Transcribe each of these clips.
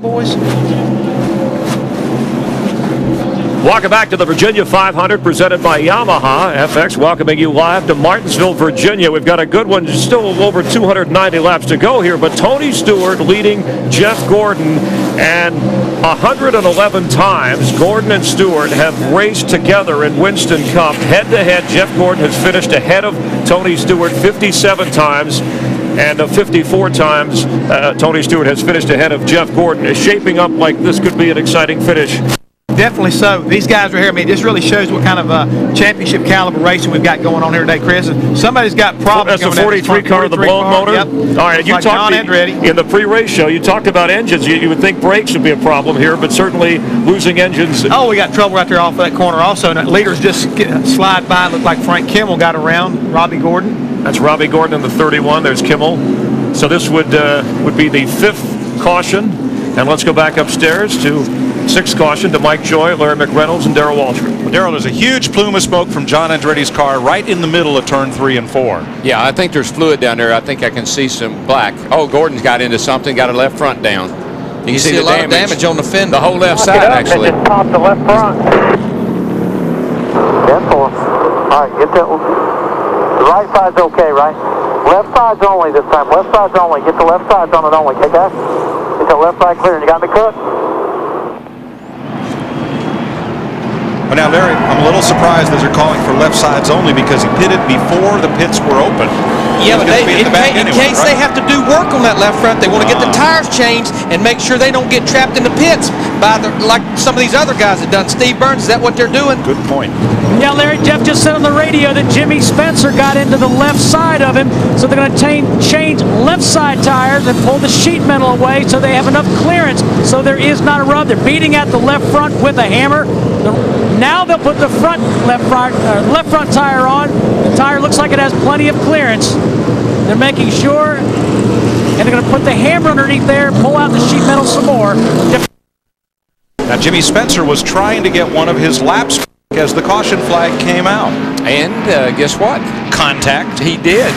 boys. Welcome back to the Virginia 500 presented by Yamaha FX, welcoming you live to Martinsville, Virginia. We've got a good one, still over 290 laps to go here, but Tony Stewart leading Jeff Gordon, and 111 times Gordon and Stewart have raced together in Winston Cup. Head-to-head, Jeff Gordon has finished ahead of Tony Stewart 57 times. And 54 times, Tony Stewart has finished ahead of Jeff Gordon. Is shaping up like this could be an exciting finish. Definitely so. These guys are here. I mean, this really shows what kind of championship caliber racing we've got going on here today, Chris. And somebody's got problems. That's the 43 car, the blown motor? Yep. All right, you talked in the pre-race show, you talked about engines. You would think brakes would be a problem here, but certainly losing engines. Oh, we got trouble right there off of that corner also. And leaders just slide by. Looked like Frank Kimmel got around Robbie Gordon. That's Robbie Gordon in the 31. There's Kimmel. So this would be the 5th caution. And let's go back upstairs to 6th caution to Mike Joy, Larry McReynolds, and Darrell Waltrip. Well, Darrell, there's a huge plume of smoke from John Andretti's car right in the middle of turn 3 and 4. Yeah, I think there's fluid down there. I think I can see some black. Oh, Gordon's got into something, got a left front down. You can see the damage on the fender. The whole left side, actually. Just popped the left front. Careful. All right, get the right side's okay, right? Left side's only this time. Left side's only. Get the left sides on it only, okay, guys? Get the left side clear. You got me, Cook? Well, now, Larry, I'm a little surprised that they're calling for left sides only because he pitted before the pits were open. Yeah, but in case they have to do work on that left front, they want to get the tires changed and make sure they don't get trapped in the pits by like some of these other guys have done. Steve Burns, is that what they're doing? Good point. Yeah, Larry, Jeff just said on the radio that Jimmy Spencer got into the left side of him, so they're going to change left side tires and pull the sheet metal away so they have enough clearance so there is not a rub. They're beating at the left front with a hammer. Now they'll put the left front tire on. The tire looks like it has plenty of clearance. They're making sure, and they're going to put the hammer underneath there, pull out the sheet metal some more. Now, Jimmy Spencer was trying to get one of his laps as the caution flag came out. And guess what? Contact. He did.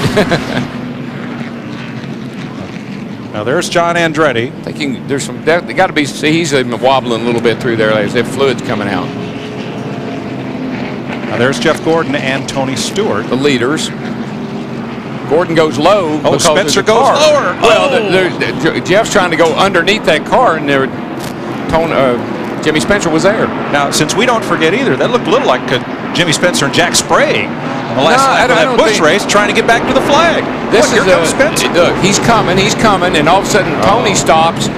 Now there's John Andretti. Thinking there's some, they got to be, see, he's even wobbling a little bit through there as if fluid's coming out. Now there's Jeff Gordon and Tony Stewart. The leaders. Gordon goes low. Oh, Spencer goes lower. Well, Jeff's trying to go underneath that car, and Jimmy Spencer was there. Now, since we don't forget either, that looked a little like Jimmy Spencer and Jack Sprague on the last lap of that Busch race, trying to get back to the flag. This here comes Spencer. Look, he's coming, and all of a sudden Tony stops.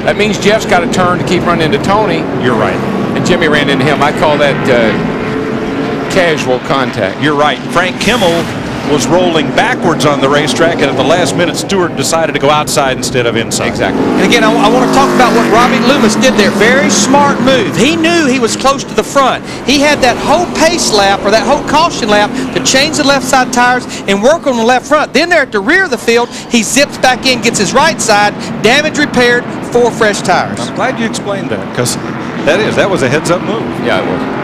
That means Jeff's got to turn to keep running into Tony. You're right. And Jimmy ran into him. I call that casual contact. You're right. Frank Kimmel was rolling backwards on the racetrack, and at the last minute, Stewart decided to go outside instead of inside. Exactly. And again, I want to talk about what Robbie Loomis did there. Very smart move. He knew he was close to the front. He had that whole pace lap or that whole caution lap to change the left side tires and work on the left front. Then there at the rear of the field, he zips back in, gets his right side, damage repaired, 4 fresh tires. I'm glad you explained that, because that was a heads-up move. Yeah, it was.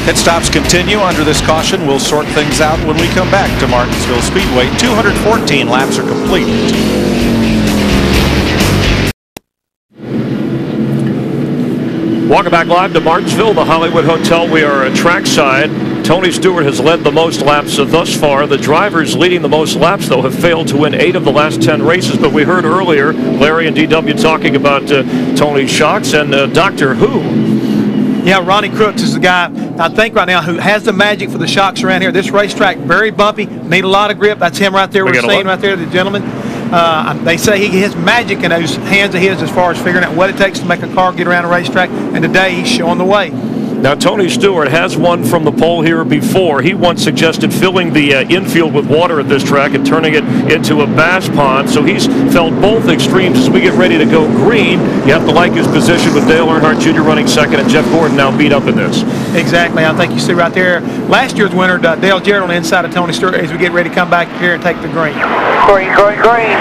Pit stops continue under this caution. We'll sort things out when we come back to Martinsville Speedway. 214 laps are complete. Welcome back live to Martinsville, the Hollywood Hotel. We are at trackside. Tony Stewart has led the most laps thus far. The drivers leading the most laps, though, have failed to win 8 of the last 10 races. But we heard earlier Larry and DW talking about Tony's shocks and Doctor Who. Yeah, Ronnie Crooks is the guy, I think right now, who has the magic for the shocks around here. This racetrack, very bumpy, need a lot of grip. That's him right there. We're seeing right there, the gentleman. They say he has magic in those hands of his as far as figuring out what it takes to make a car get around a racetrack, and today he's showing the way. Now, Tony Stewart has won from the pole here before. He once suggested filling the infield with water at this track and turning it into a bass pond. So he's felt both extremes. As we get ready to go green, you have to like his position with Dale Earnhardt Jr. running second and Jeff Gordon now beat up in this. Exactly. I think you see right there, last year's winner, Dale Jarrett, on the inside of Tony Stewart as we get ready to come back here and take the green. Green, green, green.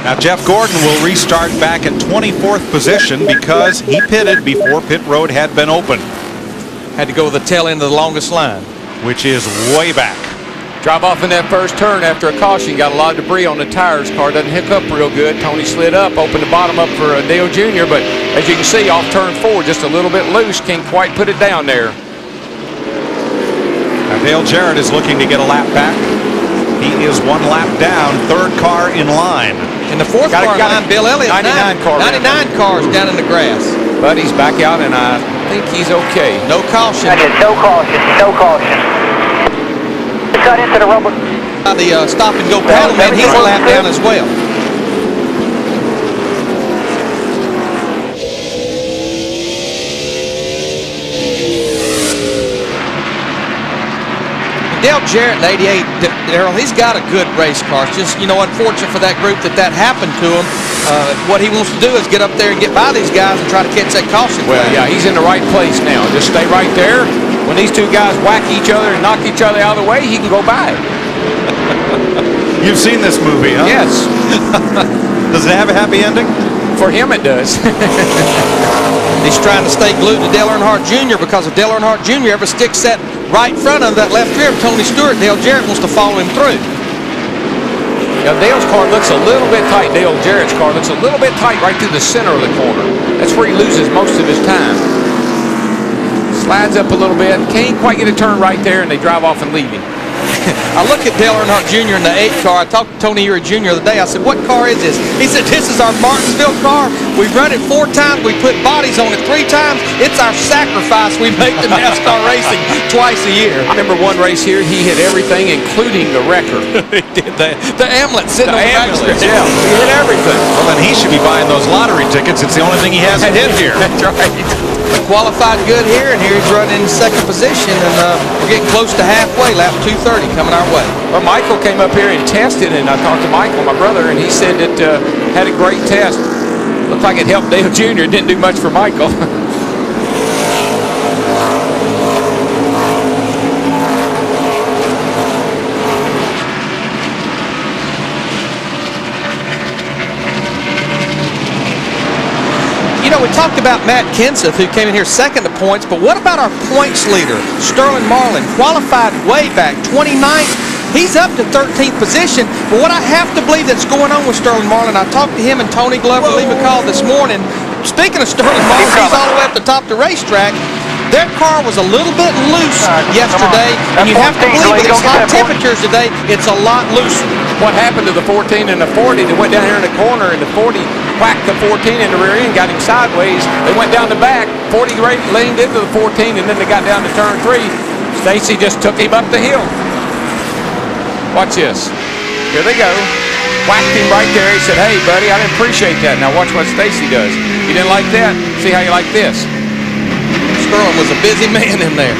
Now Jeff Gordon will restart back at 24th position because he pitted before pit road had been open. Had to go with the tail end of the longest line. Which is way back. Drive off in that first turn after a caution. Got a lot of debris on the tires. Car doesn't hook up real good. Tony slid up, opened the bottom up for Dale Jr., but as you can see, off turn 4, just a little bit loose. Can't quite put it down there. Now Dale Jarrett is looking to get a lap back. He is 1 lap down, 3rd car in line. In the 4th car in line, Bill Elliott, 99 cars down in the grass. But he's back out, and I think he's okay. No caution. No caution. No caution. Cut into the rubber. The stop and go pedal man, he's a lap down as well. Dale Jarrett in 88, Darrell, he's got a good race car. It's just, you know, unfortunate for that group that happened to him. What he wants to do is get up there and get by these guys and try to catch that caution. Well, yeah, he's in the right place now. Just stay right there. When these two guys whack each other and knock each other out of the way, he can go by. You've seen this movie, huh? Yes. Does it have a happy ending? For him, it does. He's trying to stay glued to Dale Earnhardt Jr. because if Dale Earnhardt Jr. ever sticks that right front of that left rear of Tony Stewart, Dale Jarrett wants to follow him through. Now, Dale's car looks a little bit tight. Dale Jarrett's car looks a little bit tight right through the center of the corner. That's where he loses most of his time. Slides up a little bit. Can't quite get a turn right there, and they drive off and leave him. I look at Dale Earnhardt Jr. in the 8 car. I talked to Tony Erie Jr. the other day. I said, what car is this? He said, this is our Martinsville car. We've run it 4 times. We put bodies on it 3 times. It's our sacrifice we make to NASCAR racing twice a year. I remember one race here, he hit everything, including the wrecker. He did that. The ambulance sitting on the backstretch. Yeah, he hit everything. Well, then he should be buying those lottery tickets. It's the only thing he hasn't hit here. That's right. Qualified good here, and here he's running in 2nd position, and we're getting close to halfway, lap 230 coming our way. Well, Michael came up here and tested, and I talked to Michael, my brother, and he said that had a great test. Looked like it helped Dale Jr. It didn't do much for Michael. You know, we talked about Matt Kenseth, who came in here 2nd to points, but what about our points leader, Sterling Marlin, qualified way back, 29th. He's up to 13th position, but what I have to believe that's going on with Sterling Marlin, I talked to him and Tony Glover, Lee McCall this morning. Speaking of Sterling Marlin, he's all the way up the top of the racetrack. Their car was a little bit loose yesterday, and you have to believe with its hot temperatures today, it's a lot looser. What happened to the 14 and the 40? They went down here in the corner, and the 40 whacked the 14 in the rear end, got him sideways. They went down the back. 40 leaned into the 14, and then they got down to turn 3. Stacy just took him up the hill. Watch this. Here they go. Whacked him right there. He said, hey, buddy, I didn't appreciate that. Now watch what Stacy does. You didn't like that? See how you like this. Sterling was a busy man in there.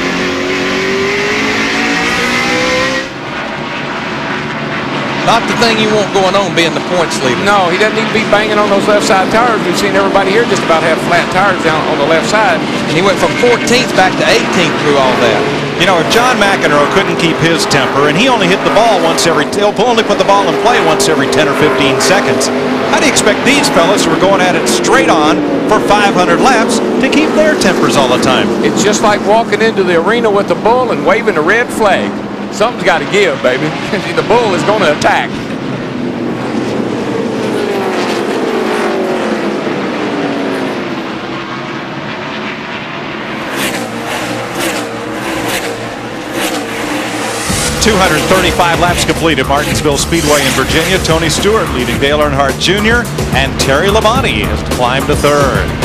Not the thing you want going on being the points leader. No, he doesn't need to be banging on those left side tires. We've seen everybody here just about have flat tires down on the left side. And he went from 14th back to 18th through all that. You know, if John McEnroe couldn't keep his temper, and he only hit the ball he'll only put the ball in play once every 10 or 15 seconds. How do you expect these fellas who are going at it straight on for 500 laps to keep their tempers all the time? It's just like walking into the arena with the bull and waving a red flag. Something's got to give, baby. The bull is going to attack. .235 laps complete at Martinsville Speedway in Virginia. Tony Stewart leading Dale Earnhardt Jr. and Terry Labonte has climbed to 3rd.